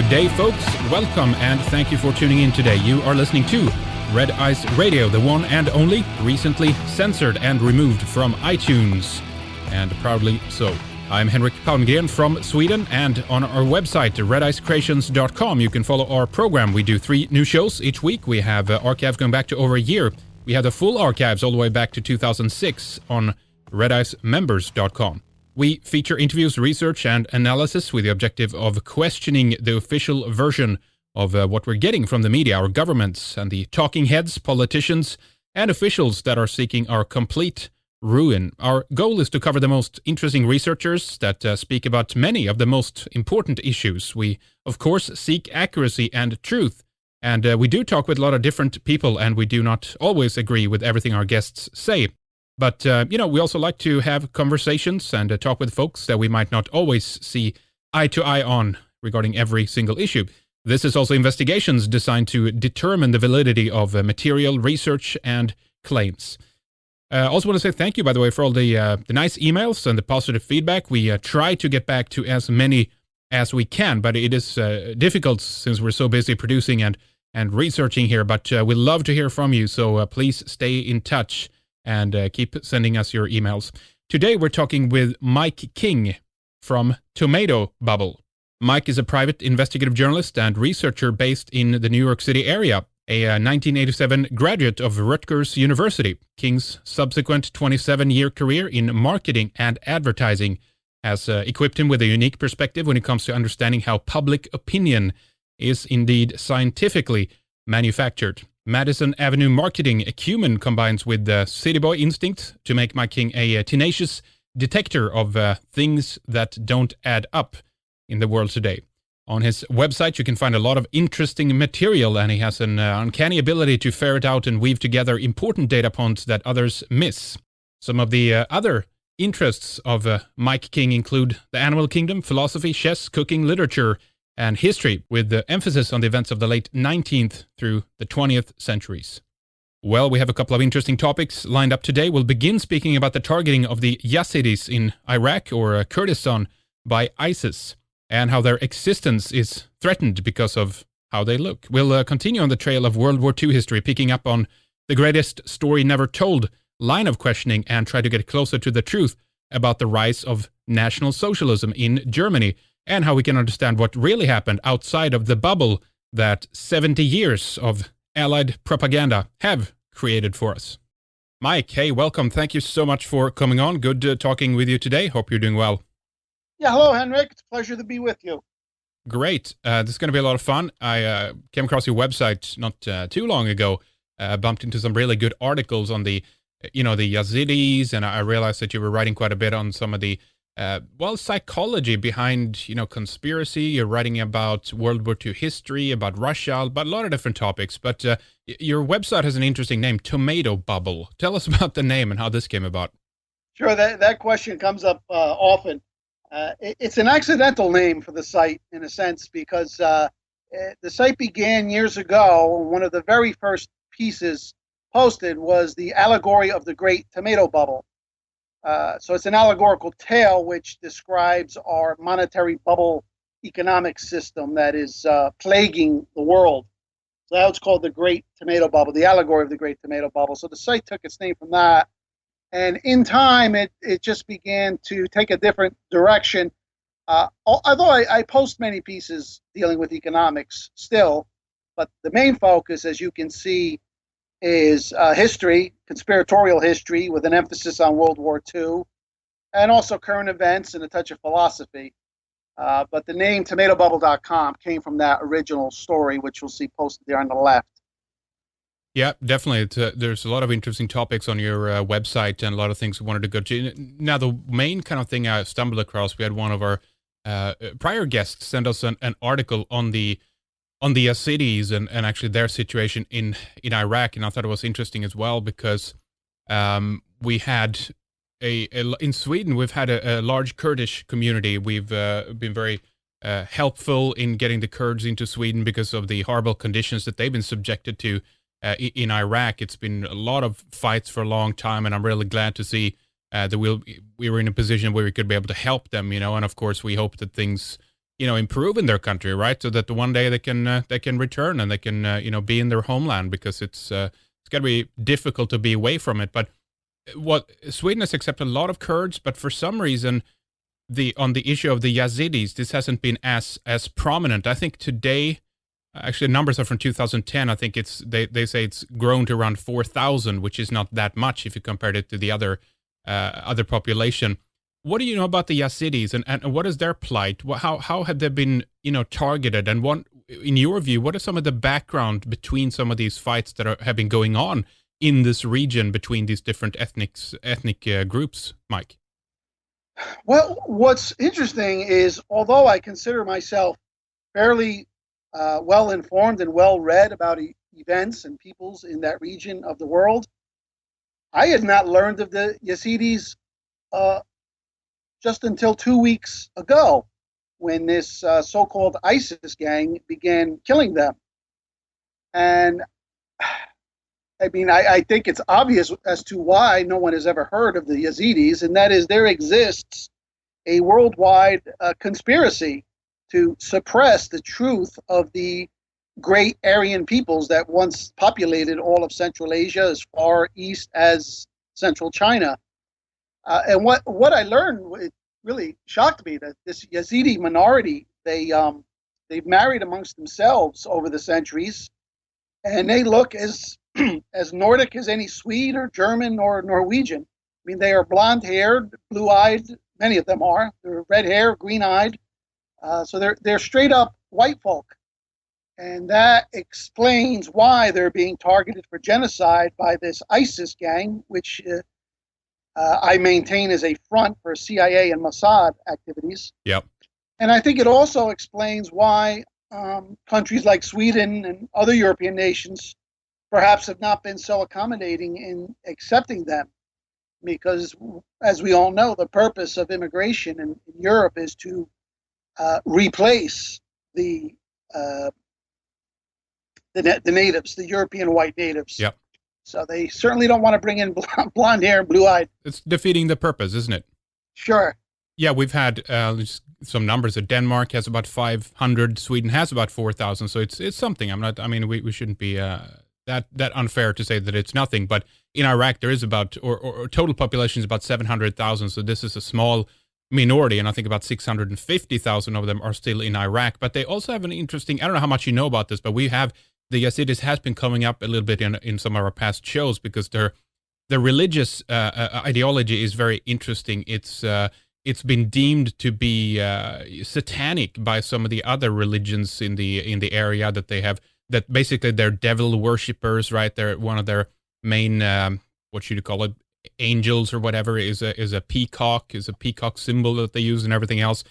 Good day, folks. Welcome, and thank you for tuning in today. You are listening to Red Ice Radio, the one and only, recently censored and removed from iTunes, and proudly so. I'm Henrik Palmgren from Sweden, and on our website, redicecreations.com, you can follow our program. We do 3 new shows each week. We have archives going back to over a year. We have the full archives all the way back to 2006 on redicemembers.com. We feature interviews, research, and analysis with the objective of questioning the official version of what we're getting from the media, our governments, and the talking heads, politicians, and officials that are seeking our complete ruin. Our goal is to cover the most interesting researchers that speak about many of the most important issues. We, of course, seek accuracy and truth, and we do talk with a lot of different people, and we do not always agree with everything our guests say. But, we also like to have conversations and talk with folks that we might not always see eye to eye on regarding every single issue. This is also investigations designed to determine the validity of material, research, and claims. I also want to say thank you, by the way, for all the nice emails and the positive feedback. We try to get back to as many as we can, but it is difficult since we're so busy producing and researching here. But we love to hear from you, so please stay in touch and keep sending us your emails. Today we're talking with Mike King from Tomato Bubble. Mike is a private investigative journalist and researcher based in the New York City area, a 1987 graduate of Rutgers University. King's subsequent 27-year career in marketing and advertising has equipped him with a unique perspective when it comes to understanding how public opinion is indeed scientifically manufactured. Madison Avenue marketing acumen combines with the city boy instinct to make Mike King a tenacious detector of things that don't add up in the world today. On his website, you can find a lot of interesting material, and he has an uncanny ability to ferret out and weave together important data points that others miss. Some of the other interests of Mike King include the animal kingdom, philosophy, chess, cooking, literature, and history, with the emphasis on the events of the late 19th through the 20th centuries. Well, we have a couple of interesting topics lined up today. We'll begin speaking about the targeting of the Yazidis in Iraq or Kurdistan by ISIS, and how their existence is threatened because of how they look. We'll continue on the trail of World War II history, picking up on the greatest story never told line of questioning, and try to get closer to the truth about the rise of National Socialism in Germany, and how we can understand what really happened outside of the bubble that 70 years of Allied propaganda have created for us. Mike, hey, welcome. Thank you so much for coming on. Good talking with you today. Hope you're doing well. Yeah, hello, Henrik. It's a pleasure to be with you. Great. This is going to be a lot of fun. I came across your website not too long ago, bumped into some really good articles on the Yazidis, and I realized that you were writing quite a bit on some of the psychology behind, conspiracy. You're writing about World War II history, about Russia, about a lot of different topics. But your website has an interesting name, Tomato Bubble. Tell us about the name and how this came about. Sure, that question comes up often. It's an accidental name for the site, in a sense, because the site began years ago. One of the very first pieces posted was the allegory of the Great Tomato Bubble. So it's an allegorical tale which describes our monetary bubble economic system that is plaguing the world. So that's called the Great Tomato Bubble, the allegory of the Great Tomato Bubble. So the site took its name from that. And in time, it just began to take a different direction. Although I post many pieces dealing with economics still, but the main focus, as you can see, is history, conspiratorial history, with an emphasis on World War II, and also current events and a touch of philosophy. But the name TomatoBubble.com came from that original story, which you'll see posted there on the left. Yeah, definitely. There's a lot of interesting topics on your website and a lot of things we wanted to go to. Now, the main kind of thing I stumbled across, we had one of our prior guests send us an article on the Yazidis and actually their situation in Iraq, and I thought it was interesting as well because we had in Sweden we've had a large Kurdish community. We've been very helpful in getting the Kurds into Sweden because of the horrible conditions that they've been subjected to in Iraq. It's been a lot of fights for a long time, and I'm really glad to see that we were in a position where we could be able to help them, and of course we hope that things improve in their country, right? So that one day they can return and they can be in their homeland, because it's going to be difficult to be away from it. But what Sweden has accepted a lot of Kurds, but for some reason, on the issue of the Yazidis, this hasn't been as prominent. I think today, actually, numbers are from 2010. I think they say it's grown to around 4,000, which is not that much if you compare it to the other population. What do you know about the Yazidis, and what is their plight? How have they been targeted? And in your view, what are some of the background between some of these fights that have been going on in this region between these different ethnic groups, Mike? Well, what's interesting is, although I consider myself fairly well informed and well read about events and peoples in that region of the world, I had not learned of the Yazidis just until 2 weeks ago, when this so-called ISIS gang began killing them. And I mean, I think it's obvious as to why no one has ever heard of the Yazidis, and that is there exists a worldwide conspiracy to suppress the truth of the great Aryan peoples that once populated all of Central Asia, as far east as central China. And what I learned, it really shocked me, that this Yazidi minority, they've married amongst themselves over the centuries, and they look as as Nordic as any Swede or German or Norwegian. I mean, they are blonde-haired, blue-eyed. Many of them are. They're red hair, green-eyed. So they're straight-up white folk, and that explains why they're being targeted for genocide by this ISIS gang, which I maintain is a front for CIA and Mossad activities. Yep. And I think it also explains why countries like Sweden and other European nations perhaps have not been so accommodating in accepting them, because, as we all know, the purpose of immigration in Europe is to replace the natives, the European white natives. Yep. So they certainly don't want to bring in blonde hair and blue-eyed. It's defeating the purpose, isn't it? Sure. Yeah, we've had some numbers that Denmark has about 500, Sweden has about 4,000. So it's something. We shouldn't be that unfair to say that it's nothing. But in Iraq, there is about, or total population is about 700,000. So this is a small minority, and I think about 650,000 of them are still in Iraq. But they also have an interesting, I don't know how much you know about this, but the Yazidis has been coming up a little bit in some of our past shows, because their religious ideology is very interesting. It's been deemed to be satanic by some of the other religions in the area that they have. That basically they're devil worshippers, right? They're one of their main what should you call it, angels or whatever is a peacock symbol that they use and everything else.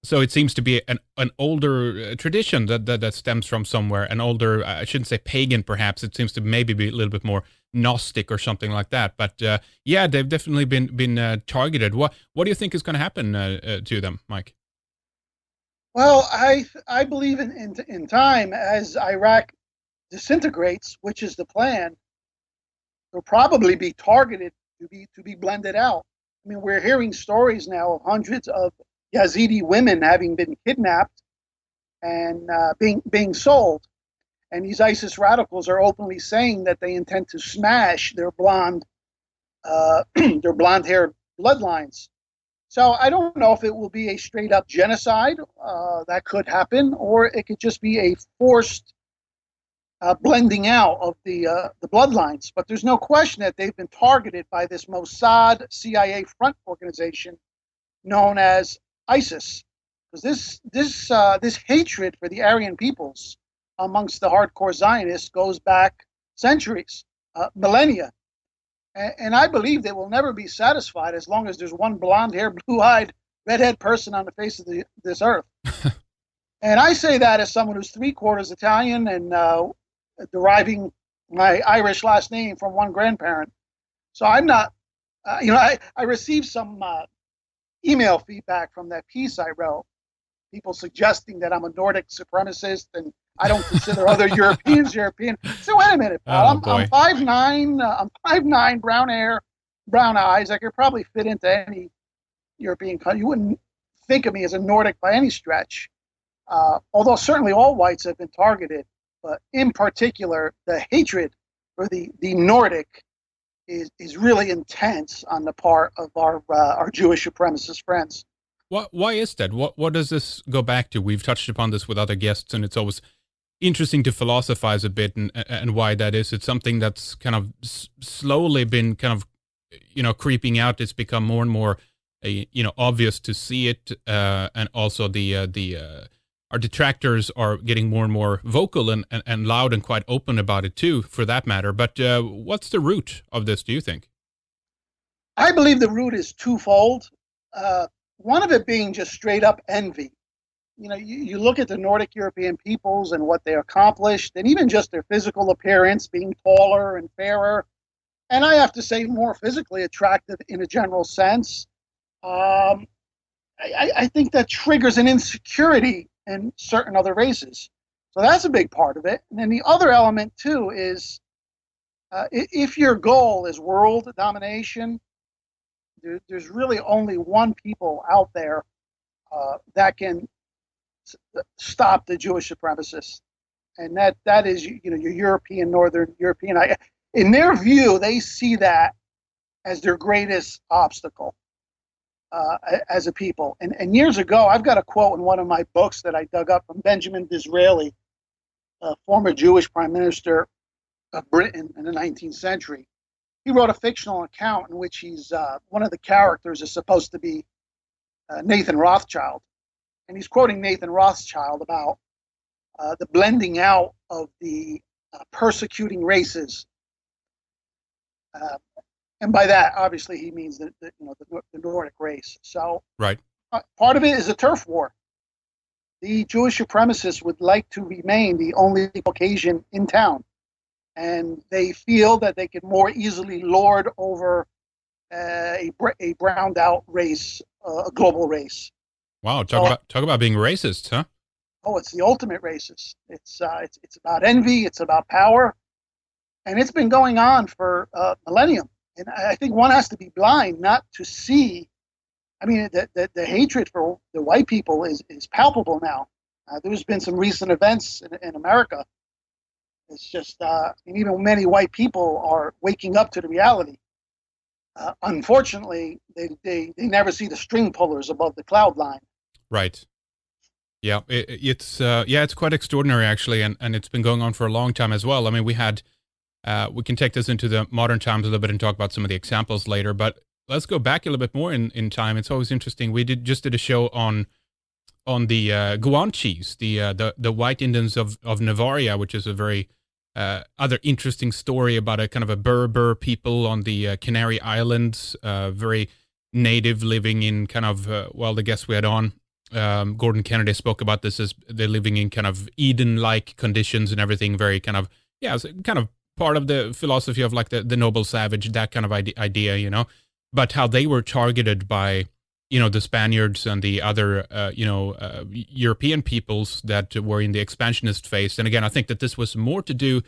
So it seems to be an older tradition that stems from somewhere, an older, I shouldn't say pagan perhaps, it seems to maybe be a little bit more Gnostic or something like that. But yeah, they've definitely been targeted. What do you think is going to happen to them, Mike? Well, I believe in time, as Iraq disintegrates, which is the plan, they'll probably be targeted to be blended out. I mean, we're hearing stories now of hundreds of Yazidi women having been kidnapped and being sold, and these ISIS radicals are openly saying that they intend to smash their blonde haired bloodlines. So I don't know if it will be a straight up genocide. That could happen, or it could just be a forced blending out of the bloodlines. But there's no question that they've been targeted by this Mossad CIA front organization known as ISIS, because this hatred for the Aryan peoples amongst the hardcore Zionists goes back centuries, millennia. And I believe they will never be satisfied as long as there's one blonde-haired, blue-eyed, redhead person on the face of this earth. And I say that as someone who's 3/4 Italian and deriving my Irish last name from one grandparent. So I'm not, I received some email feedback from that piece I wrote, people suggesting that I'm a Nordic supremacist and I don't consider other Europeans European. So wait a minute, Paul. I'm 5'9", I'm 5'9", brown hair, brown eyes. I could probably fit into any European country. You wouldn't think of me as a Nordic by any stretch. Although certainly all whites have been targeted, but in particular, the hatred for the Nordic is really intense on the part of our Jewish supremacist friends. Why is that? What does this go back to? We've touched upon this with other guests, and it's always interesting to philosophize a bit and why that is. It's something that's kind of slowly been kind of creeping out. It's become more and more obvious to see it, and also the our detractors are getting more and more vocal and loud and quite open about it too, for that matter. But what's the root of this, do you think? I believe the root is twofold. One of it being just straight up envy. You look at the Nordic European peoples and what they accomplished, and even just their physical appearance being taller and fairer, and I have to say more physically attractive in a general sense. I think that triggers an insecurity in certain other races. So that's a big part of it. And then the other element, too, is if your goal is world domination, there's really only one people out there that can stop the Jewish supremacists. And that is, your European, Northern European. In their view, they see that as their greatest obstacle as a people. And years ago, I've got a quote in one of my books that I dug up from Benjamin Disraeli, a former Jewish prime minister of Britain in the 19th century. He wrote a fictional account in which he's one of the characters is supposed to be Nathan Rothschild. And he's quoting Nathan Rothschild about the blending out of the persecuting races. And by that, obviously, he means the Nordic race. So right. Part of it is a turf war. The Jewish supremacists would like to remain the only Caucasian in town. And they feel that they can more easily lord over a browned out race, a global race. Wow, talk about being racist, huh? Oh, it's the ultimate racist. It's about envy. It's about power, and it's been going on for millennium. And I think one has to be blind not to see. I mean, the hatred for the white people is palpable now. There's been some recent events in America. It's just, even many white people are waking up to the reality. Unfortunately, they never see the string pullers above the cloud line. Right. Yeah, it's quite extraordinary actually, and it's been going on for a long time as well. I mean, we can take this into the modern times a little bit and talk about some of the examples later, but let's go back a little bit more in time. It's always interesting. We just did a show on the Guanches, the white Indians of Navaria, which is a very other interesting story about a kind of a Berber people on the Canary Islands, very native, living in kind of the guests we had on. Gordon Kennedy spoke about this as they're living in kind of Eden-like conditions and everything, very kind of, it's kind of part of the philosophy of like the noble savage, that kind of idea, but how they were targeted by, the Spaniards and the other, European peoples that were in the expansionist phase. And again, I think that this was more to do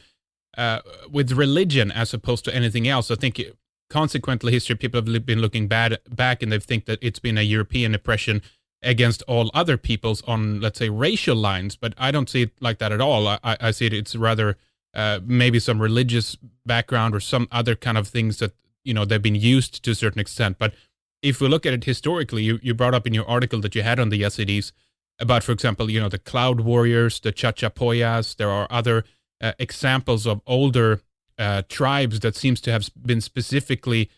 with religion as opposed to anything else. I think consequently, history people have been looking back and they think that it's been a European oppression against all other peoples on, let's say, racial lines. But I don't see it like that at all. I see it's rather maybe some religious background or some other kind of things that, they've been used to a certain extent. But if we look at it historically, you brought up in your article that you had on the Yazidis about, for example, the Cloud Warriors, the Chachapoyas. There are other examples of older tribes that seems to have been specifically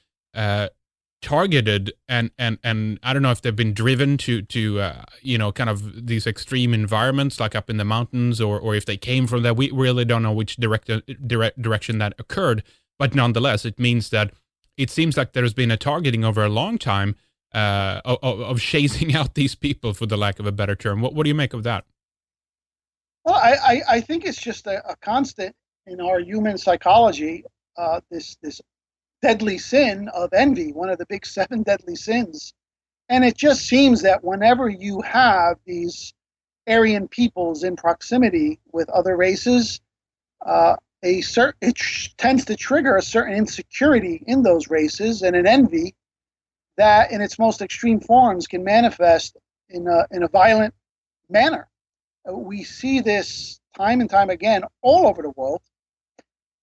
targeted, and I don't know if they've been driven to kind of these extreme environments like up in the mountains, or if they came from that. We really don't know which direction that occurred, but nonetheless, it means that it seems like there's been a targeting over a long time of chasing out these people, for the lack of a better term. What do you make of that? Well, I think it's just a constant in our human psychology, this deadly sin of envy, one of the big 7 deadly sins. And it just seems that whenever you have these Aryan peoples in proximity with other races, it tends to trigger a certain insecurity in those races and an envy that in its most extreme forms can manifest in a violent manner. We see this time and time again all over the world.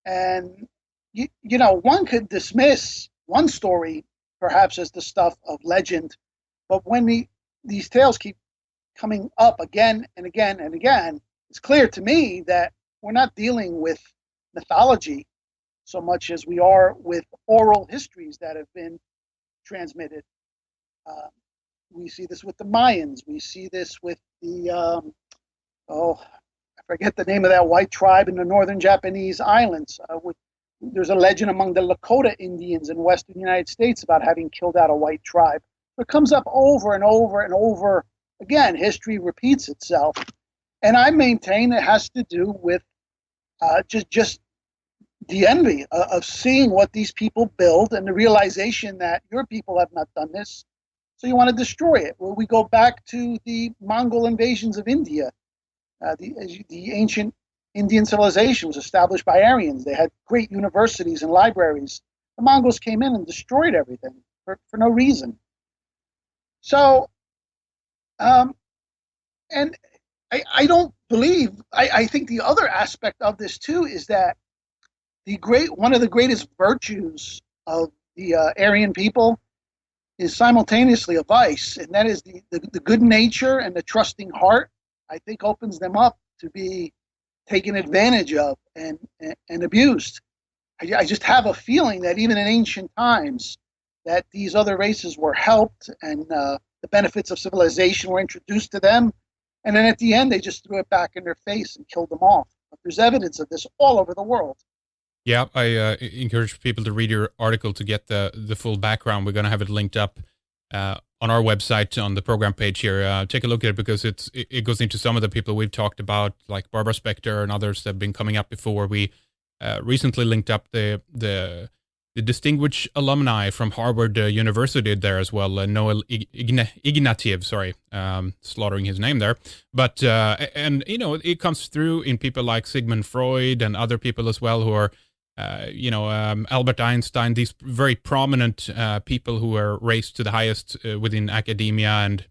And, one could dismiss one story perhaps as the stuff of legend, but when these tales keep coming up again and again and again, it's clear to me that we're not dealing with mythology so much as we are with oral histories that have been transmitted. Uh, we see this with the Mayans. We see this with the, I forget the name of that white tribe in the northern Japanese islands. There's a legend among the Lakota Indians in western United States about having killed out a white tribe. It comes up over and over and over again. History repeats itself. And I maintain it has to do with just the envy of seeing what these people build and the realization that your people have not done this, so you want to destroy it. Well, we go back to the Mongol invasions of India. The ancient Indian civilization was established by Aryans. They had great universities and libraries. The Mongols came in and destroyed everything for no reason. So, and I don't believe, I think the other aspect of this too is that one of the greatest virtues of the Aryan people is simultaneously a vice, and that is the good nature and the trusting heart. I think opens them up to be taken advantage of and abused. I just have a feeling that even in ancient times, that these other races were helped and the benefits of civilization were introduced to them, and then at the end they just threw it back in their face and killed them off. But there's evidence of this all over the world. Yeah, I encourage people to read your article to get the full background. We're going to have it linked up on our website on the program page here. Take a look at it because it goes into some of the people we've talked about, like Barbara Specter and others that have been coming up before. We recently linked up the distinguished alumni from Harvard University there as well, Noel Ignatiev, sorry, slaughtering his name there. But, and, it comes through in people like Sigmund Freud and other people as well who are, Albert Einstein, these very prominent people who are raised to the highest within academia and,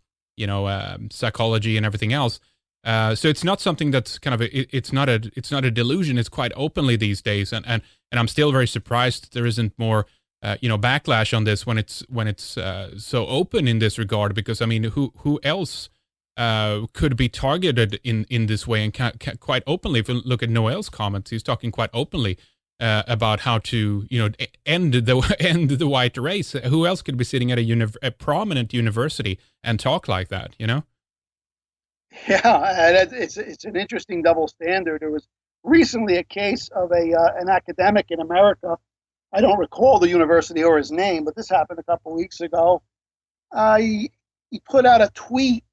psychology and everything else. So it's not something that's kind of it's not a delusion. It's quite openly these days, and I'm still very surprised there isn't more backlash on this when it's so open in this regard. Because I mean, who else could be targeted in this way and quite openly? If you look at Noel's comments, he's talking quite openly about how to end the white race. Who else could be sitting at a prominent university and talk like that? Yeah, it's an interesting double standard. There was recently a case of an academic in America. I don't recall the university or his name, but this happened a couple of weeks ago. He put out a tweet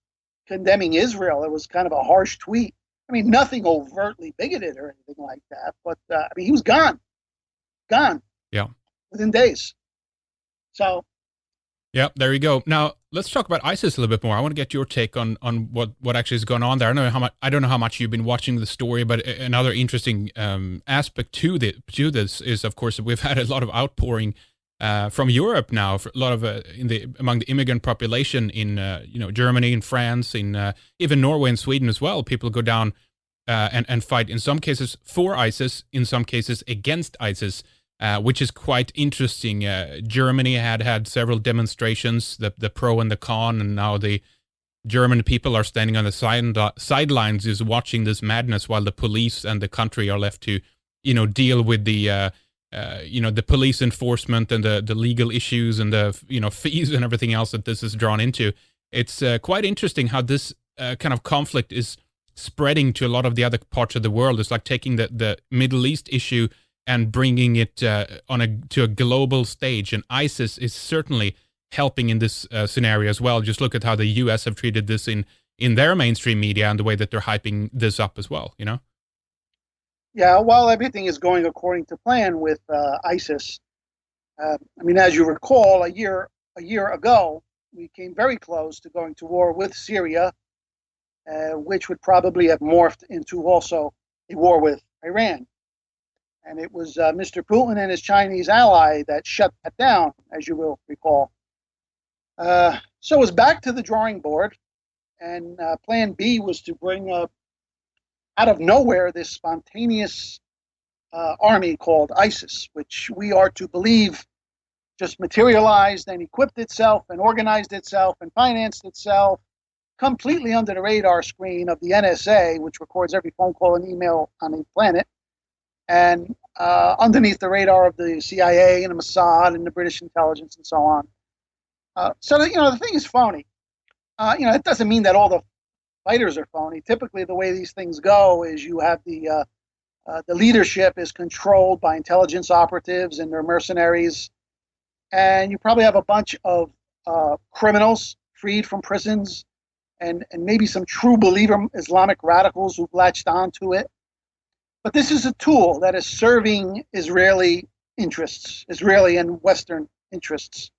condemning Israel. It was kind of a harsh tweet. I mean, nothing overtly bigoted or anything like that, but I mean, he was gone. Yeah, within days. So. Yeah, there you go. Now let's talk about ISIS a little bit more. I want to get your take on what actually has gone on there. I don't know how much you've been watching the story, but another interesting aspect to this is, of course, we've had a lot of outpouring from Europe now, a lot of among the immigrant population in Germany, in France, in even Norway and Sweden as well. People go down and fight in some cases for ISIS, in some cases against ISIS. Which is quite interesting. Germany had several demonstrations, the pro and the con, and now the German people are standing on the sidelines, is watching this madness, while the police and the country are left to, deal with the police enforcement and the legal issues and the fees and everything else that this is drawn into. It's quite interesting how this kind of conflict is spreading to a lot of the other parts of the world. It's like taking the Middle East issue and bringing it to a global stage. And ISIS is certainly helping in this scenario as well. Just look at how the U.S. have treated this in their mainstream media and the way that they're hyping this up as well, Yeah, while everything is going according to plan with ISIS, I mean, as you recall, a year ago, we came very close to going to war with Syria, which would probably have morphed into also a war with Iran. And it was Mr. Putin and his Chinese ally that shut that down, as you will recall. So it was back to the drawing board, and Plan B was to bring out of nowhere, this spontaneous army called ISIS, which we are to believe just materialized and equipped itself and organized itself and financed itself completely under the radar screen of the NSA, which records every phone call and email on the planet, and underneath the radar of the CIA and the Mossad and the British intelligence and so on. So the thing is phony. It doesn't mean that all the fighters are phony. Typically, the way these things go is you have the leadership is controlled by intelligence operatives and their mercenaries, and you probably have a bunch of criminals freed from prisons, and maybe some true believer Islamic radicals who've latched onto it. But this is a tool that is serving Israeli interests, Israeli and Western interests.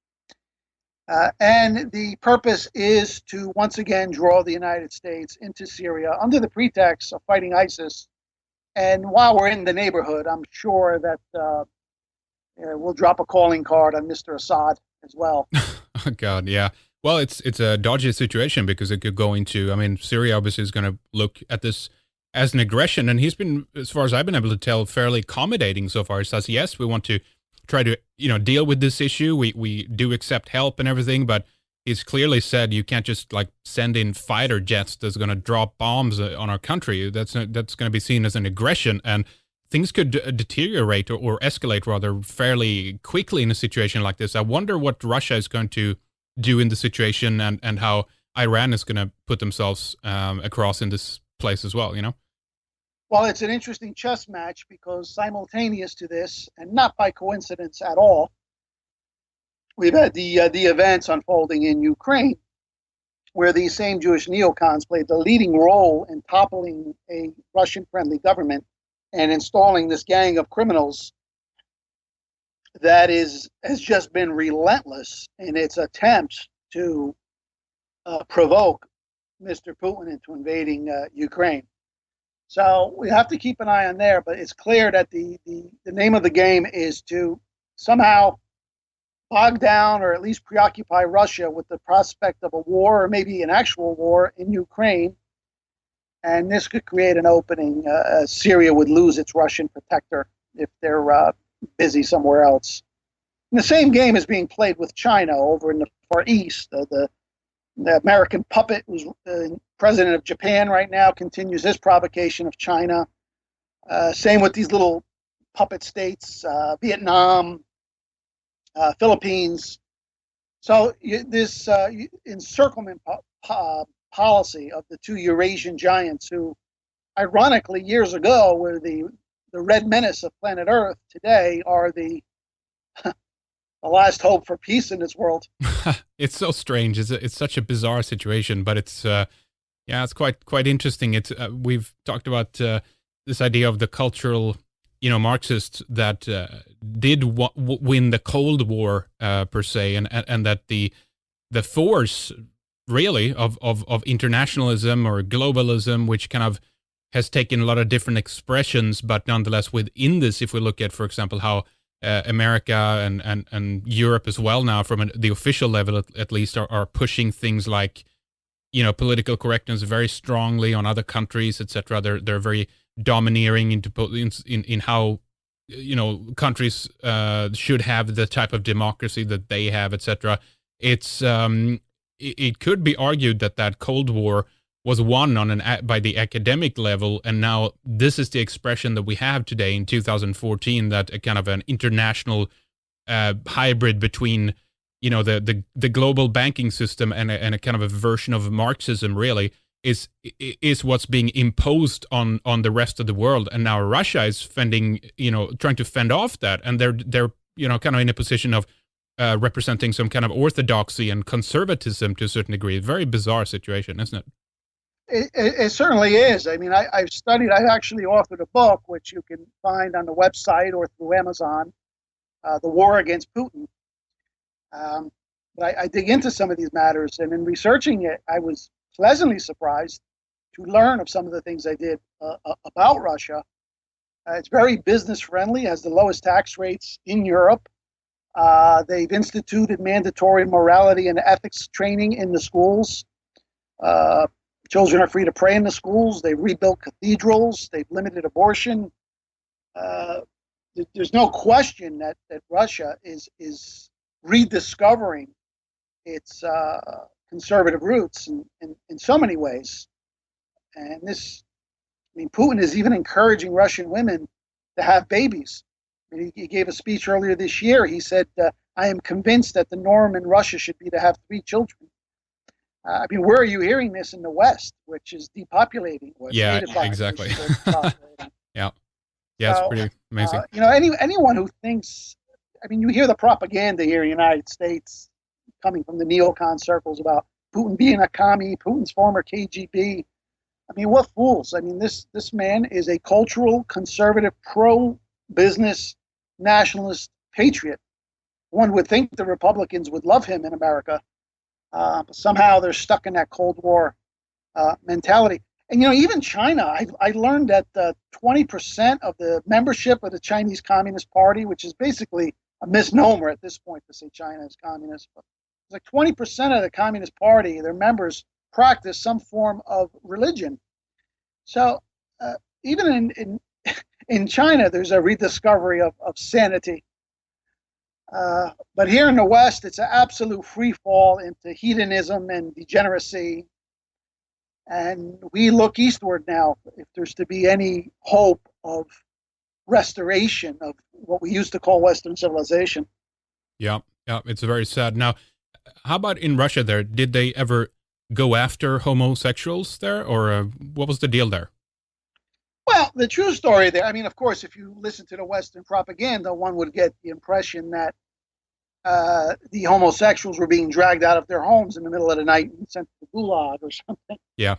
And the purpose is to once again draw the United States into Syria under the pretext of fighting ISIS. And while we're in the neighborhood, I'm sure that we'll drop a calling card on Mr. Assad as well. Oh, God, yeah. Well, it's a dodgy situation because it could go into, Syria obviously is going to look at this as an aggression. And he's been, as far as I've been able to tell, fairly accommodating so far. He says, yes, we want to try to, deal with this issue. We do accept help and everything, but he's clearly said you can't just send in fighter jets that's going to drop bombs on our country. That's going to be seen as an aggression, and things could deteriorate or escalate rather fairly quickly in a situation like this. I wonder what Russia is going to do in the situation, and how Iran is going to put themselves across in this place as well, Well, it's an interesting chess match because simultaneous to this, and not by coincidence at all, we've had the events unfolding in Ukraine, where these same Jewish neocons played the leading role in toppling a Russian-friendly government and installing this gang of criminals that has just been relentless in its attempts to provoke Mr. Putin into invading Ukraine. So we have to keep an eye on there, but it's clear that the name of the game is to somehow bog down or at least preoccupy Russia with the prospect of a war, or maybe an actual war in Ukraine. And this could create an opening. Syria would lose its Russian protector if they're busy somewhere else. And the same game is being played with China over in the Far East. The American puppet, who's president of Japan right now, continues his provocation of China. Same with these little puppet states, Vietnam, Philippines. So this encirclement policy of the two Eurasian giants, who ironically years ago were the red menace of planet Earth, today are the last hope for peace in this world. It's so strange. It's such a bizarre situation, but it's it's quite interesting. It's we've talked about this idea of the cultural, Marxists that did win the Cold War per se, and that the force really of internationalism or globalism, which kind of has taken a lot of different expressions, but nonetheless within this, if we look at, for example, how America and Europe as well now, from the official level at least, are pushing things like, political correctness very strongly on other countries, etc. They're very domineering in how countries should have the type of democracy that they have, etc. It's it could be argued that Cold War was won by the academic level, and now this is the expression that we have today in 2014, that a kind of an international hybrid between the global banking system and a kind of a version of Marxism really is what's being imposed on the rest of the world. And now Russia is trying to fend off that, and they're kind of in a position of representing some kind of orthodoxy and conservatism to a certain degree. Very bizarre situation, isn't it? It certainly is. I mean, I actually authored a book, which you can find on the website or through Amazon, The War Against Putin. But I dig into some of these matters, and in researching it, I was pleasantly surprised to learn of some of the things I did about Russia. It's very business friendly, has the lowest tax rates in Europe. They've instituted mandatory morality and ethics training in the schools. Children are free to pray in the schools. They've rebuilt cathedrals. They've limited abortion. Uh, there's no question that Russia is rediscovering its conservative roots in so many ways. And Putin is even encouraging Russian women to have babies. He gave a speech earlier this year. He said, I am convinced that the norm in Russia should be to have 3 children. Where are you hearing this in the West, which is depopulating? Yeah, exactly. Yeah. Yeah, it's So, pretty amazing. Anyone who thinks, you hear the propaganda here in the United States coming from the neocon circles about Putin being a commie, Putin's former KGB. What fools? This man is a cultural, conservative, pro-business, nationalist patriot. One would think the Republicans would love him in America, but somehow they're stuck in that Cold War mentality. And, even China, I learned that 20% of the membership of the Chinese Communist Party, which is basically a misnomer at this point to say China is communist, but it's like 20% of the Communist Party, their members practice some form of religion. So even in China, there's a rediscovery of sanity. But here in the West, it's an absolute free fall into hedonism and degeneracy. And we look eastward now if there's to be any hope of restoration of what we used to call Western civilization. Yeah, it's very sad. Now, how about in Russia there? Did they ever go after homosexuals there, or what was the deal there? Well, the true story there, of course, if you listen to the Western propaganda, one would get the impression that the homosexuals were being dragged out of their homes in the middle of the night and sent to the gulag or something. Yeah.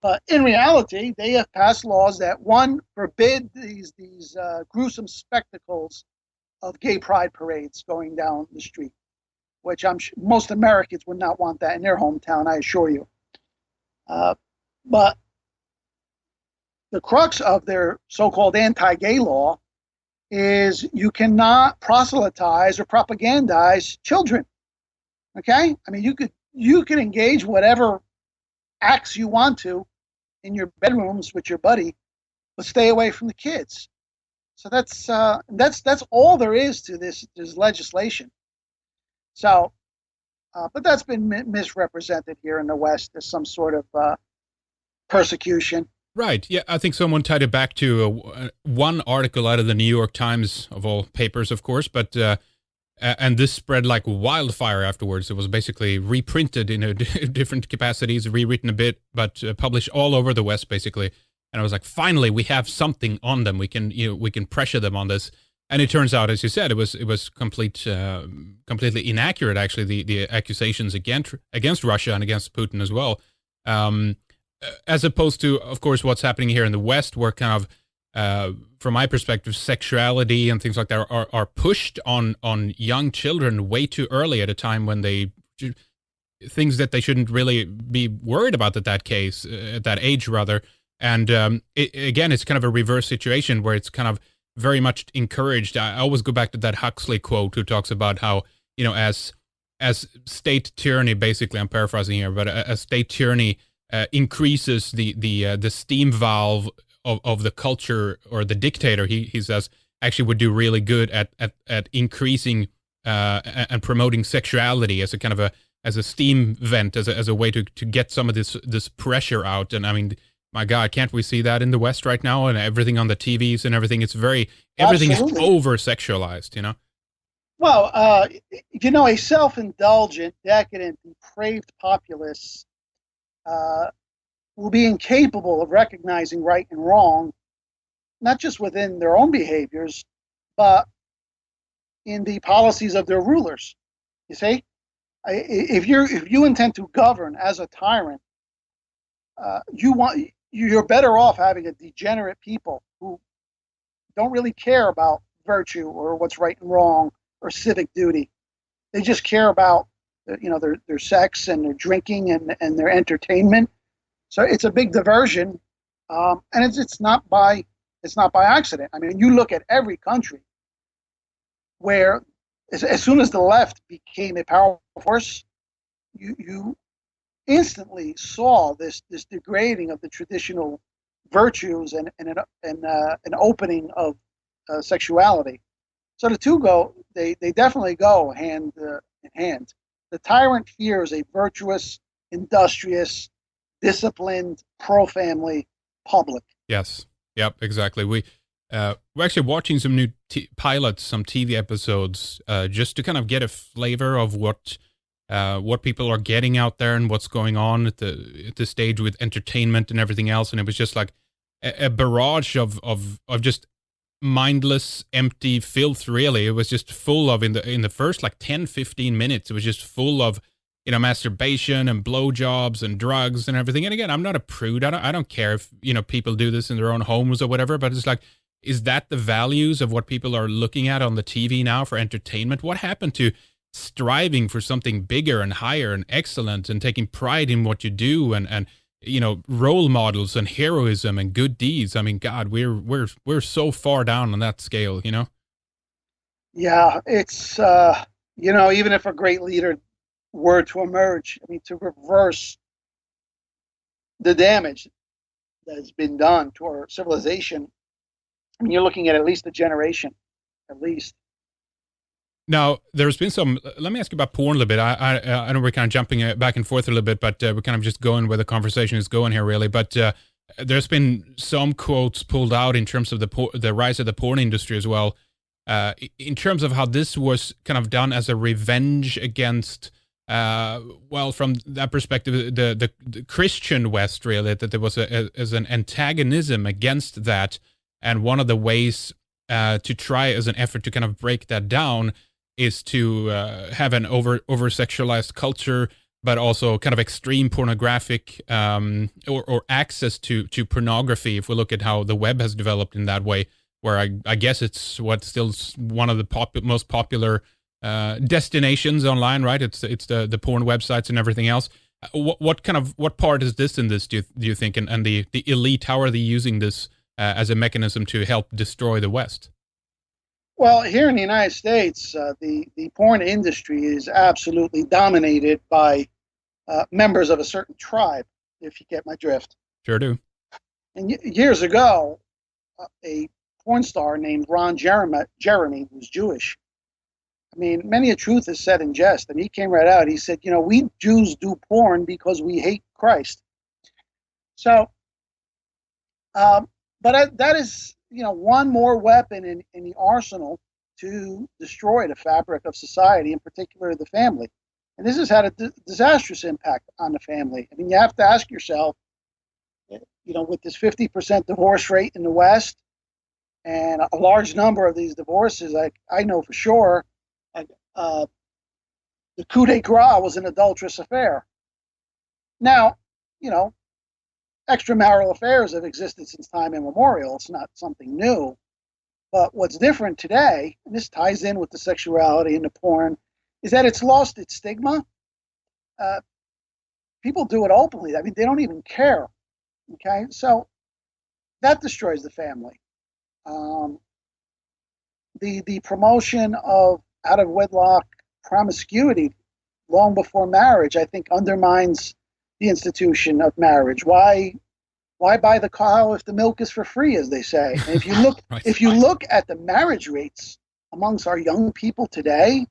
But in reality, they have passed laws that, one, forbid these gruesome spectacles of gay pride parades going down the street, which most Americans would not want that in their hometown, I assure you. But the crux of their so-called anti-gay law is you cannot proselytize or propagandize children. Okay? You could engage whatever acts you want to in your bedrooms with your buddy, but stay away from the kids. So that's all there is to this legislation. So, but that's been misrepresented here in the West as some sort of persecution. Right. Yeah, I think someone tied it back to one article out of the New York Times, of all papers, of course, but and this spread like wildfire afterwards. It was basically reprinted in different capacities, rewritten a bit, but published all over the West, basically. And I was like, finally, we have something on them. We can pressure them on this. And it turns out, as you said, it was completely inaccurate. Actually, the accusations against Russia and against Putin as well. As opposed to, of course, what's happening here in the West, where kind of, from my perspective, sexuality and things like that are pushed on young children way too early at a time when things that they shouldn't really be worried about at that age rather. And again, it's kind of a reverse situation where it's kind of very much encouraged. I always go back to that Huxley quote who talks about how, as state tyranny, basically, I'm paraphrasing here, but as state tyranny increases the steam valve of the culture, or the dictator, he says, actually would do really good at increasing and promoting sexuality as a kind of as a steam vent, as a way to get some of this pressure out. And my God, can't we see that in the West right now, and everything on the TVs and everything? Everything is over sexualized, Well, a self-indulgent, decadent, depraved populace will be incapable of recognizing right and wrong, not just within their own behaviors, but in the policies of their rulers. You see, if you intend to govern as a tyrant, you're better off having a degenerate people who don't really care about virtue or what's right and wrong or civic duty. They just care about their sex and their drinking and their entertainment. So it's a big diversion, and it's not by accident. You look at every country where as soon as the left became a powerful force, you instantly saw this degrading of the traditional virtues and an opening of sexuality. So the two they definitely go hand in hand. The tyrant fears a virtuous, industrious, disciplined, pro-family public. Yes. Yep. Exactly. We're actually watching some new pilots, some TV episodes, just to kind of get a flavor of what people are getting out there and what's going on at the stage with entertainment and everything else. And it was just like a barrage of just mindless, empty filth. Really, it was just full of in the first like 10-15 minutes. It was just full of masturbation and blowjobs and drugs and everything. And again, I'm not a prude. I don't care if people do this in their own homes or whatever. But it's like, is that the values of what people are looking at on the TV now for entertainment? What happened to striving for something bigger and higher and excellent and taking pride in what you do and role models and heroism and good deeds? I mean, God, we're so far down on that scale. Yeah, it's even if a great leader were to emerge, I mean, to reverse the damage that has been done to our civilization, I mean, you're looking at least a generation, at least. Now, there's been some. Let me ask you about porn a little bit. I know we're kind of jumping back and forth a little bit, but we're kind of just going where the conversation is going here, really. But there's been some quotes pulled out in terms of the rise of the porn industry as well, in terms of how this was kind of done as a revenge against. From that perspective, the Christian West, really, that there was as an antagonism against that, and one of the ways to try as an effort to kind of break that down is to have an over sexualized culture, but also kind of extreme pornographic or access to pornography. If we look at how the web has developed in that way, where I guess it's what's still one of the most popular destinations online, right? It's the porn websites and everything else. What part is this in this? Do you think? And the elite, how are they using this as a mechanism to help destroy the West? Well, here in the United States, the porn industry is absolutely dominated by members of a certain tribe, if you get my drift. Sure do. And years ago, a porn star named Ron Jeremy was Jewish. I mean, many a truth is said in jest, and he came right out. He said, we Jews do porn because we hate Christ. So, but that is, one more weapon in the arsenal to destroy the fabric of society, in particular the family. And this has had a disastrous impact on the family. I mean, you have to ask yourself, with this 50% divorce rate in the West and a large number of these divorces, I know for sure, the coup de grace was an adulterous affair. Now, extramarital affairs have existed since time immemorial. It's not something new. But what's different today, and this ties in with the sexuality and the porn, is that it's lost its stigma. People do it openly. I mean, they don't even care. Okay, so that destroys the family. The promotion of out of wedlock promiscuity long before marriage, I think, undermines the institution of marriage. Why buy the cow if the milk is for free, as they say? And if you look, Right. if you look at the marriage rates amongst our young people today,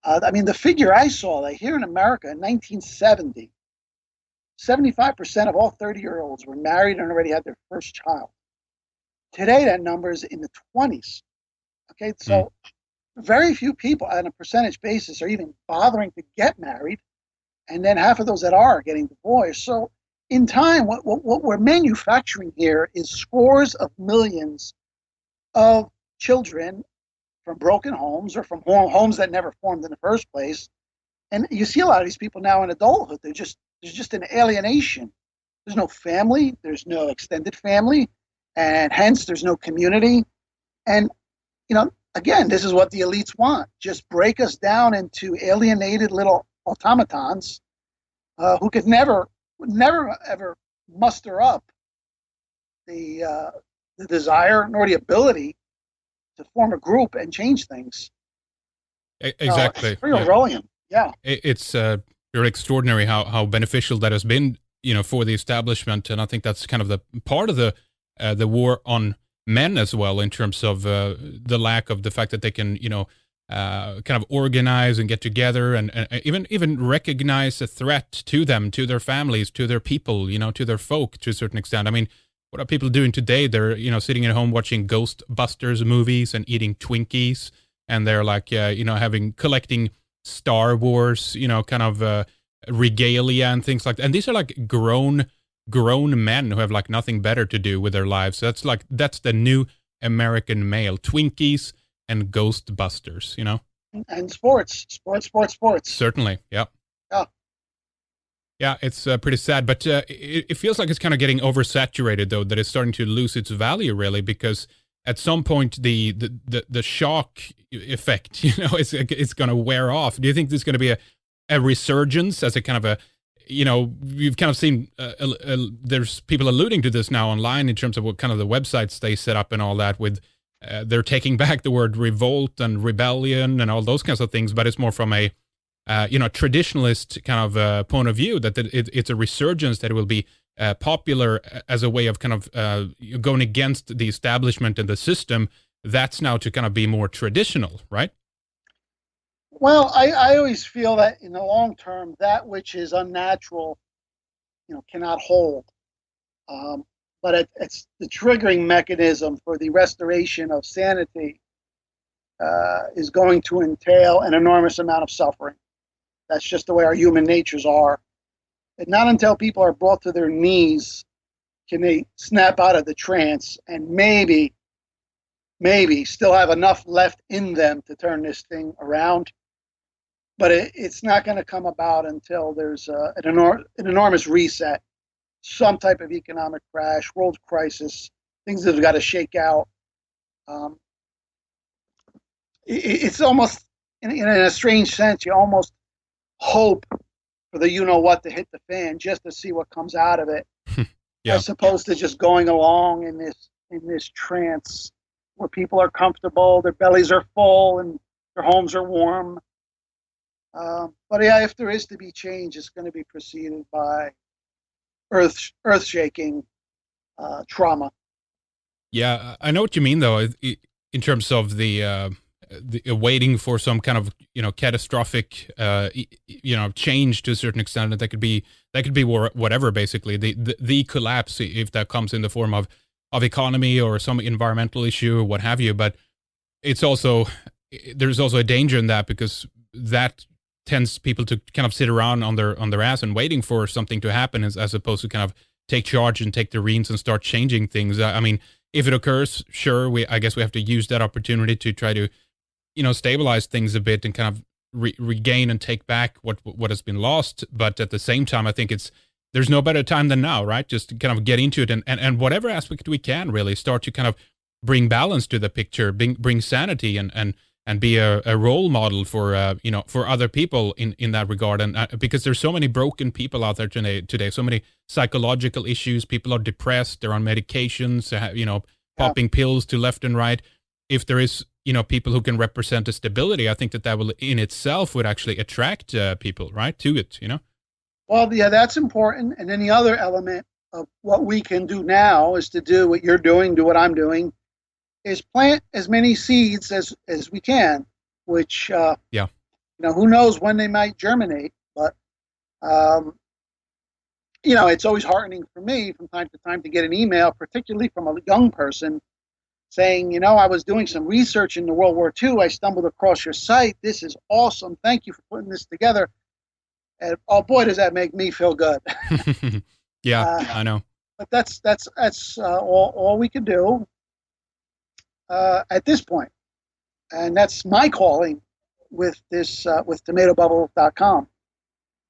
I mean, the figure I saw, like here in America in 1970, 75% of all 30-year-olds were married and already had their first child. Today, that number is in the 20s. Okay, so very few people on a percentage basis are even bothering to get married, and then half of those that are getting divorced. So in time, what we're manufacturing here is scores of millions of children from broken homes or from homes that never formed in the first place. And you see a lot of these people now in adulthood. There's just an alienation. There's no family. There's no extended family. And hence, there's no community. And, again, this is what the elites want. Just break us down into alienated little automatons who could never, ever muster up the desire nor the ability to form a group and change things. Exactly. It's real brilliant. Yeah. It's Very extraordinary how beneficial that has been, for the establishment. And I think that's kind of the part of the war on men as well, in terms of the lack of the fact that they can, kind of organize and get together and even recognize a threat to them, to their families, to their people, to their folk to a certain extent. I mean, what are people doing today? They're, sitting at home watching Ghostbusters movies and eating Twinkies, and they're like, collecting Star Wars, kind of regalia and things like that. And these are like grown men who have like nothing better to do with their lives. So that's the new American male: Twinkies and Ghostbusters, And sports. Certainly, yeah. Yeah. Yeah, it's pretty sad, but it feels like it's kind of getting oversaturated, though, that it's starting to lose its value, really, because at some point the shock effect, it's going to wear off. Do you think there's going to be a resurgence as a kind of a, you've kind of seen there's people alluding to this now online in terms of what kind of the websites they set up and all that with they're taking back the word revolt and rebellion and all those kinds of things, but it's more from a traditionalist kind of point of view, that it's a resurgence that it will be popular as a way of kind of going against the establishment and the system. That's now to kind of be more traditional, right? Well, I always feel that in the long term, that which is unnatural, cannot hold. But it's the triggering mechanism for the restoration of sanity is going to entail an enormous amount of suffering. That's just the way our human natures are. And not until people are brought to their knees can they snap out of the trance and maybe still have enough left in them to turn this thing around. But it's not going to come about until there's an enormous reset, some type of economic crash, world crisis, things that have got to shake out. It's almost, in a strange sense, you almost hope for the what to hit the fan just to see what comes out of it, yeah. as opposed to just going along in this trance where people are comfortable, their bellies are full, and their homes are warm. But yeah, if there is to be change, it's going to be preceded by earth-shaking trauma. Yeah, I know what you mean, though, in terms of the waiting for some kind of catastrophic change to a certain extent. That could be whatever, basically the collapse, if that comes in the form of economy or some environmental issue or what have you. But there's also a danger in that, because that tends people to kind of sit around on their ass and waiting for something to happen, as opposed to kind of take charge and take the reins and start changing things. I mean, if it occurs, sure, I guess we have to use that opportunity to try to stabilize things a bit and kind of regain and take back what has been lost. But at the same time, I think there's no better time than now, right? Just to kind of get into it and whatever aspect we can really start to kind of bring balance to the picture, bring sanity and be a role model for for other people in that regard. And because there's so many broken people out there today, so many psychological issues. People are depressed, they're on medications, popping pills to left and right. If there is people who can represent a stability, I think that will in itself would actually attract people, right, to it. Well, yeah, that's important. And then the other element of what we can do now is to do what you're doing, do what I'm doing, is plant as many seeds as we can, which, who knows when they might germinate. But, it's always heartening for me from time to time to get an email, particularly from a young person, saying, I was doing some research into World War II. I stumbled across your site. This is awesome. Thank you for putting this together. And oh boy, does that make me feel good. Yeah, I know. But that's all we can do at this point. And that's my calling with this with TomatoBubble.com.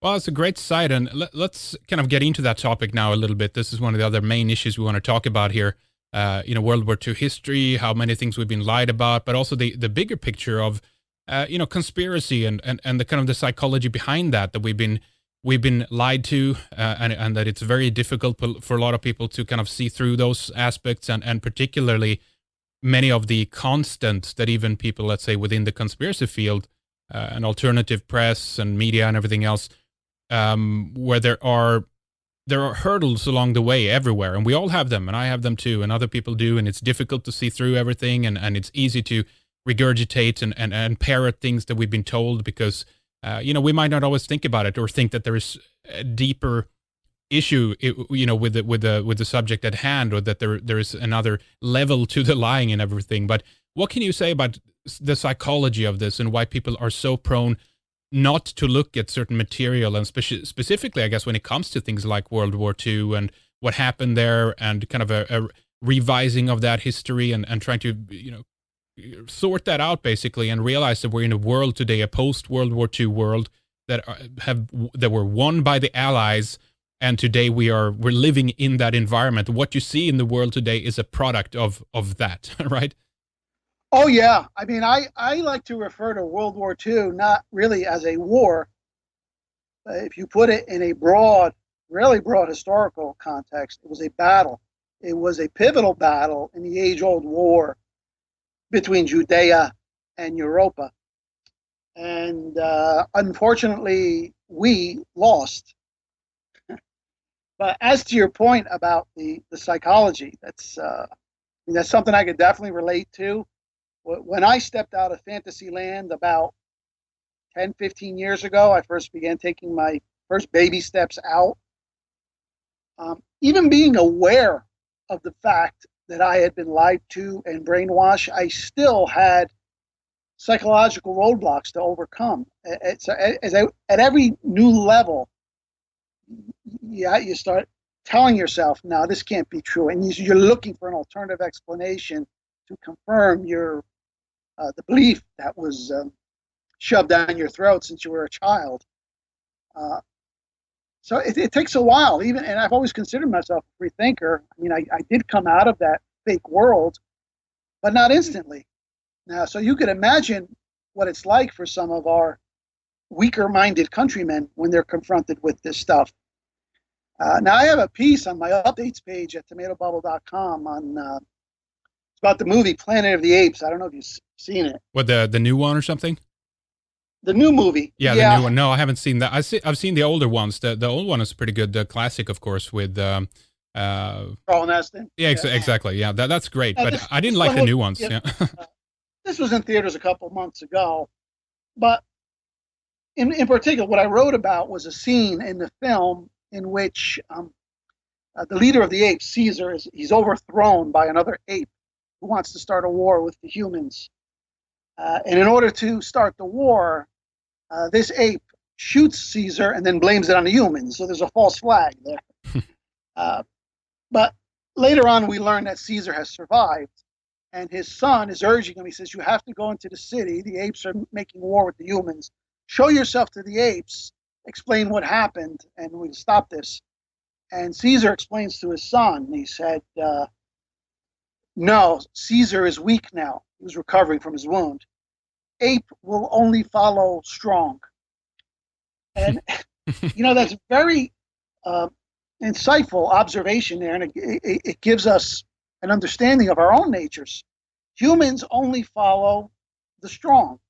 Well, it's a great site, and let's kind of get into that topic now a little bit. This is one of the other main issues we want to talk about here. World War II history, how many things we've been lied about, but also the bigger picture of, conspiracy and the kind of the psychology behind that we've been lied to, and that it's very difficult for a lot of people to kind of see through those aspects, and particularly many of the constants that even people, let's say, within the conspiracy field, and alternative press and media and everything else, where there are hurdles along the way everywhere, and we all have them, and I have them too, and other people do, and it's difficult to see through everything, and it's easy to regurgitate and parrot things that we've been told because we might not always think about it or think that there is a deeper issue with the subject at hand, or that there is another level to the lying and everything. But what can you say about the psychology of this and why people are so prone not to look at certain material, and specifically, I guess, when it comes to things like World War II and what happened there, and kind of a revising of that history, and trying to sort that out basically, and realize that we're in a world today, a post-World War II world that were won by the Allies, and today we're living in that environment. What you see in the world today is a product of that, right? Oh, yeah. I mean, I like to refer to World War II not really as a war. If you put it in a really broad historical context, it was a battle. It was a pivotal battle in the age-old war between Judea and Europa. And unfortunately, we lost. But as to your point about the psychology, that's something I could definitely relate to. When I stepped out of fantasy land about 10, 15 years ago, I first began taking my first baby steps out. Even being aware of the fact that I had been lied to and brainwashed, I still had psychological roadblocks to overcome. At every new level, you start telling yourself, no, this can't be true. And you're looking for an alternative explanation to confirm the belief that was shoved down your throat since you were a child. So it takes a while, and I've always considered myself a free thinker. I mean, I did come out of that fake world, but not instantly. Now, so you could imagine what it's like for some of our weaker-minded countrymen when they're confronted with this stuff. Now, I have a piece on my updates page at tomatobubble.com on it's about the movie Planet of the Apes. I don't know if you've seen it. What, the new one or something? The new movie. Yeah, the new one. No, I haven't seen that. I've seen the older ones. The old one is pretty good. The classic, of course, with Charlton Heston. Yeah, exactly. Yeah, that's great. Now, but I didn't like the new ones. Yeah. This was in theaters a couple months ago, but in particular, what I wrote about was a scene in the film in which the leader of the apes, Caesar, he's overthrown by another ape who wants to start a war with the humans. And in order to start the war, this ape shoots Caesar and then blames it on the humans. So there's a false flag there. But later on, we learn that Caesar has survived. And his son is urging him. He says, you have to go into the city. The apes are making war with the humans. Show yourself to the apes. Explain what happened, and we'll stop this. And Caesar explains to his son. He said, no, Caesar is weak now. He was recovering from his wound. Ape will only follow strong. And, that's very insightful observation there, and it gives us an understanding of our own natures. Humans only follow the strong.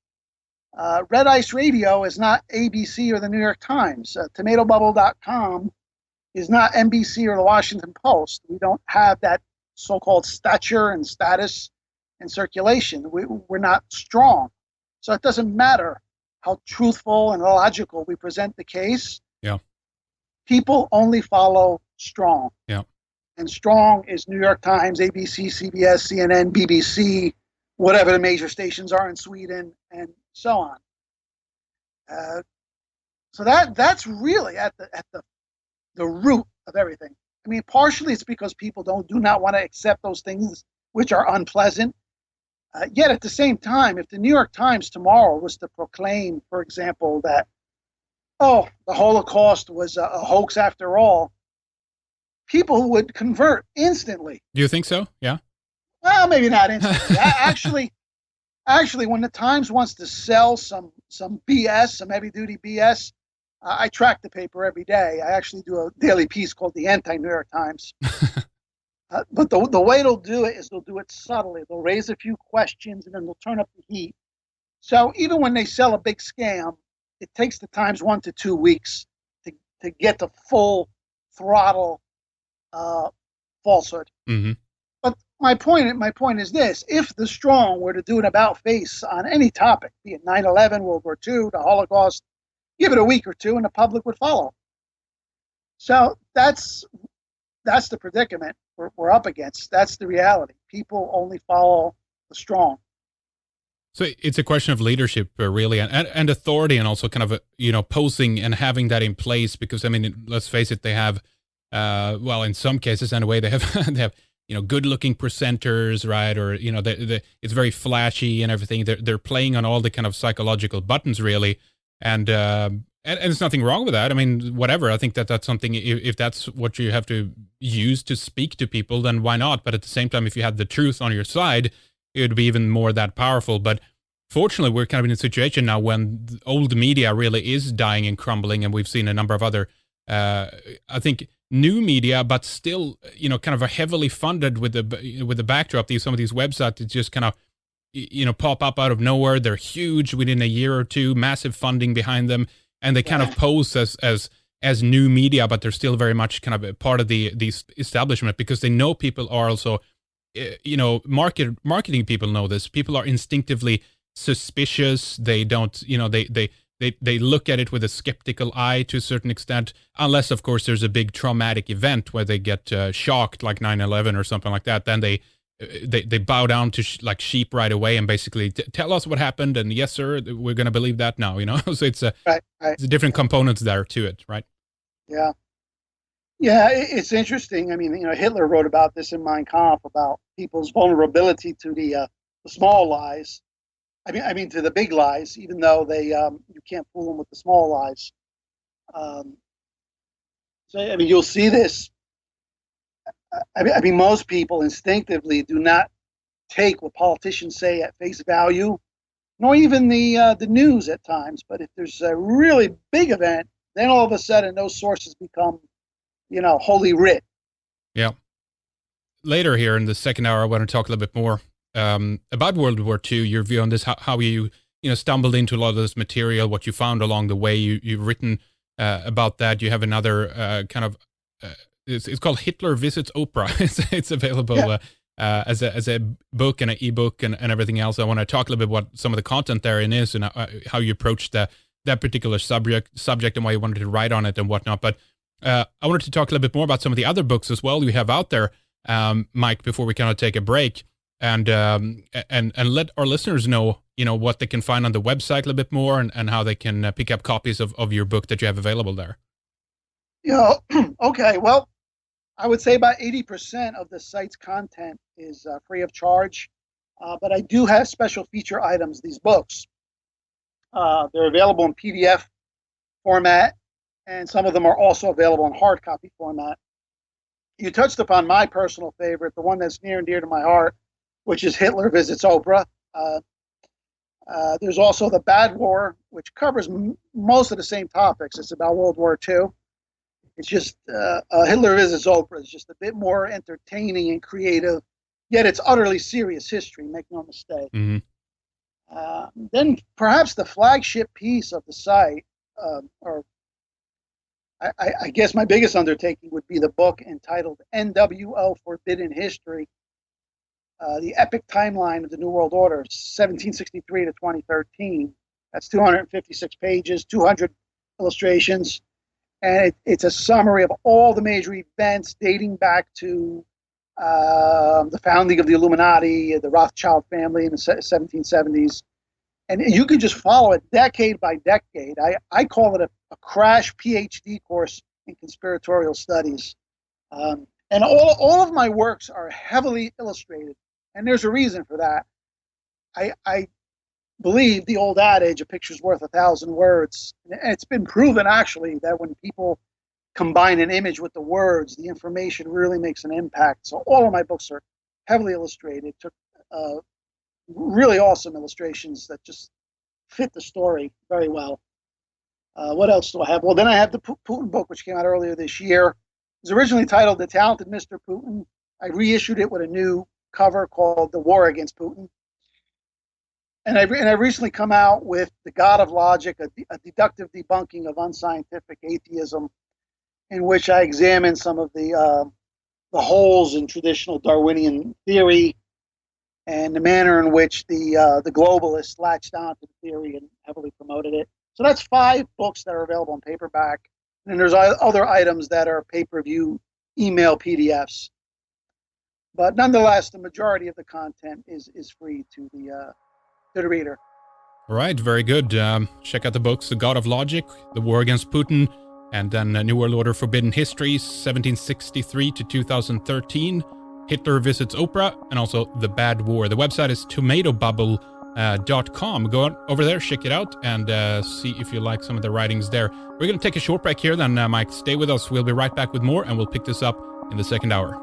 Red Ice Radio is not ABC or the New York Times. TomatoBubble.com is not NBC or the Washington Post. We don't have that so-called stature and status and circulation. We're not strong. So it doesn't matter how truthful and logical we present the case. Yeah. People only follow strong. Yeah. And strong is New York Times, ABC, CBS, CNN, BBC, whatever the major stations are in Sweden, and so on. So that's really at the root of everything. I mean, partially it's because people do not want to accept those things which are unpleasant. Yet at the same time, if the New York Times tomorrow was to proclaim, for example, that, the Holocaust was a hoax after all, people would convert instantly. Do you think so? Yeah. Well, maybe not instantly. Actually, when the Times wants to sell some BS, some heavy-duty BS, I track the paper every day. I actually do a daily piece called the Anti-New York Times. But the way they'll do it is they'll do it subtly. They'll raise a few questions, and then they'll turn up the heat. So even when they sell a big scam, it takes the Times 1 to 2 weeks to get to full throttle falsehood. Mm-hmm. But my point is this: if the strong were to do an about face on any topic, be it 9/11, World War II, the Holocaust, give it a week or two, and the public would follow. So that's the predicament we're up against. That's the reality. People only follow the strong. So it's a question of leadership, really, and authority, and also kind of posing and having that in place. Because I mean, let's face it, they have, well, in some cases, anyway, they have they have good-looking presenters, right? Or it's very flashy and everything. They're playing on all the kind of psychological buttons, really, and there's nothing wrong with that. I mean, whatever. I think that's something. If that's what you have to use to speak to people, then why not? But at the same time, if you had the truth on your side, it would be even more that powerful. But fortunately, we're kind of in a situation now when the old media really is dying and crumbling, and we've seen a number of other, I think, new media, but still, kind of are heavily funded with the backdrop. Some of these websites that just kind of, pop up out of nowhere. They're huge within a year or two, massive funding behind them, and they kind of pose as new media, but they're still very much kind of a part of the establishment, because they know people are also, marketing people know this. People are instinctively suspicious. They don't, they look at it with a skeptical eye to a certain extent, unless of course there's a big traumatic event where they get shocked, like 9/11 or something like that. Then they bow down to like sheep right away and basically tell us what happened, and yes sir, we're going to believe that now. So it's it's a different components there to it, right? Yeah, it's interesting. I mean, Hitler wrote about this in Mein Kampf, about people's vulnerability to the small lies. I mean to the big lies, even though they you can't fool them with the small lies. So I mean, you'll see this. I mean, most people instinctively do not take what politicians say at face value, nor even the news at times. But if there's a really big event, then all of a sudden those sources become, holy writ. Yeah. Later here in the second hour, I want to talk a little bit more about World War II, your view on this, how you stumbled into a lot of this material, what you found along the way. You've written about that. You have another kind of it's called Hitler Visits Oprah. It's available as a book and an ebook and everything else. I want to talk a little bit what some of the content therein is, and how you approached that particular subject and why you wanted to write on it and whatnot. But I wanted to talk a little bit more about some of the other books as well you have out there, Mike, before we kind of take a break, and let our listeners know, what they can find on the website a little bit more, and how they can pick up copies of your book that you have available there. Okay, well, I would say about 80% of the site's content is free of charge, but I do have special feature items, these books. They're available in PDF format, and some of them are also available in hard copy format. You touched upon my personal favorite, the one that's near and dear to my heart, which is Hitler Visits Oprah. There's also The Bad War, which covers most of the same topics. It's about World War II. It's just Hitler Visits Oprah is just a bit more entertaining and creative, yet it's utterly serious history, make no mistake. Mm-hmm. Then perhaps the flagship piece of the site, or I guess my biggest undertaking, would be the book entitled NWO Forbidden History, the epic timeline of the New World Order, 1763 to 2013. That's 256 pages, 200 illustrations, and it's a summary of all the major events dating back to the founding of the Illuminati, the Rothschild family in the 1770s. And you can just follow it decade by decade. I call it a crash PhD course in conspiratorial studies. And all of my works are heavily illustrated. And there's a reason for that. I believe the old adage, a picture's worth 1,000 words. And it's been proven, actually, that when people combine an image with the words, the information really makes an impact. So all of my books are heavily illustrated, took really awesome illustrations that just fit the story very well. What else do I have? Well, then I have the Putin book, which came out earlier this year. It was originally titled The Talented Mr. Putin. I reissued it with a new cover called The War Against Putin. And I recently come out with The God of Logic, a deductive debunking of unscientific atheism. in which I examine some of the holes in traditional Darwinian theory and the manner in which the globalists latched onto the theory and heavily promoted it. So that's 5 books that are available in paperback. And there's other items that are pay-per-view email PDFs. But nonetheless, the majority of the content is free to the reader. All right, very good. Check out the books: The God of Logic, The War Against Putin, and then New World Order: Forbidden History, 1763 to 2013. Hitler Visits Oprah, and also The Bad War. The website is tomatobubble.com. Go on over there, check it out, and see if you like some of the writings there. We're going to take a short break here then, Mike. Stay with us. We'll be right back with more, and we'll pick this up in the second hour.